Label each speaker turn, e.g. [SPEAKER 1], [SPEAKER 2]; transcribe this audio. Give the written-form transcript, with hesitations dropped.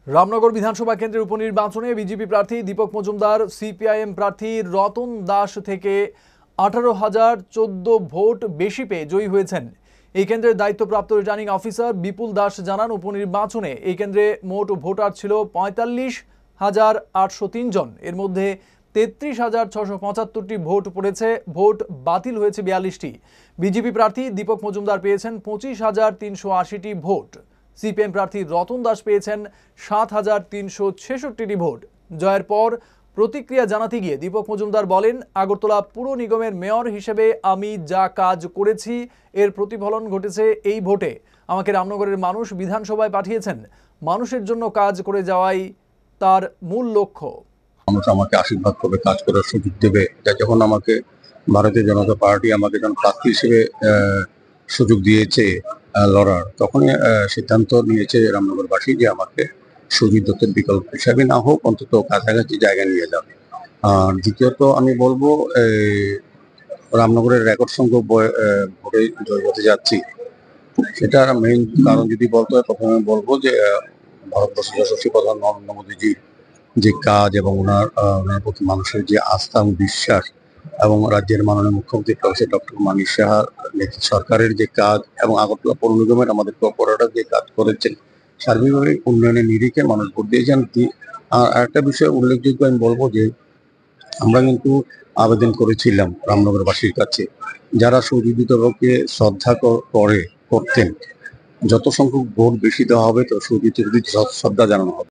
[SPEAKER 1] রামনগর বিধানসভা কেন্দ্রের উপনির্বাচনে বিজেপি প্রার্থী দীপক মজুমদার সিপিআইএম প্রার্থী রতন দাস থেকে 18,014 ভোট বেশি পেয়ে জয়ী হয়েছেন। এই কেন্দ্রের দায়িত্বপ্রাপ্ত রিটার্নিং অফিসার বিপুল দাস জানান, উপনির্বাচনে এই কেন্দ্রে মোট ভোটার ছিল 45,803 জন। এর মধ্যে 33,675টি ভোট পড়েছে, ভোট বাতিল হয়েছে 42টি। বিজেপি প্রার্থী দীপক মজুমদার পেয়েছেন 25,380টি ভোট। সিপিএম প্রার্থী রতন দাস পেয়েছেন 7,366টি ভোট। জয়ের পর প্রতিক্রিয়া জানাতে গিয়ে দীপক মজুমদার বলেন, আগরতলা পুর নিগমের মেয়র হিসেবে আমি যা কাজ করেছি এর প্রতিফলন ঘটেছে এই ভোটে। আমাকে রামনগরের মানুষ বিধানসভায় পাঠিয়েছেন, মানুষের জন্য কাজ করে যাওয়াই তার মূল লক্ষ্য।
[SPEAKER 2] মানুষ আমাকে আশীর্বাদ করবে, কাজ করার সুযোগ দেবে। যখন আমাকে ভারতীয় জনতা পার্টি আমাকে যখন প্রার্থী হিসেবে সুযোগ দিয়েছে লড়ার, তখনই সিদ্ধান্ত নিয়েছে রামনগরবাসী যে আমাকে সুজিত দত্তের বিকল্প হিসাবে না হোক, অন্তত কাছাকাছি জায়গা নিয়ে যাবে। আর দ্বিতীয়ত আমি বলবো, রামনগরের রেকর্ড সংখ্যক ভোটে জয় হতে যাচ্ছি। সেটার মেইন কারণ যদি বলতে হয়, প্রথমে বলবো যে ভারতবর্ষের যশস্বী প্রধান নরেন্দ্র মোদীজির যে কাজ এবং ওনার প্রতি মানুষের যে আস্থা এবং বিশ্বাস, এবং রাজ্যের মাননীয় মুখ্যমন্ত্রী প্রফেসর ডক্টর মানিক সাহার সরকারের যে কাজ, এবং আগরতলা পৌর নিগমের আমাদের অপারেটর যে কাজ করেছেন, সার্বিকভাবে উন্নয়নের নিরিখে মানুষ ভোট দিয়েছেন। আর একটা বিষয় উল্লেখযোগ্য আমি বলবো যে আমরা কিন্তু আবেদন করেছিলাম রামনগরবাসীর কাছে, যারা সুযোজিত লোককে শ্রদ্ধা করতেন, যত সংখ্যক ভোট বেশি দেওয়া হবে তো সুযোজিত শ্রদ্ধা জানানো হবে।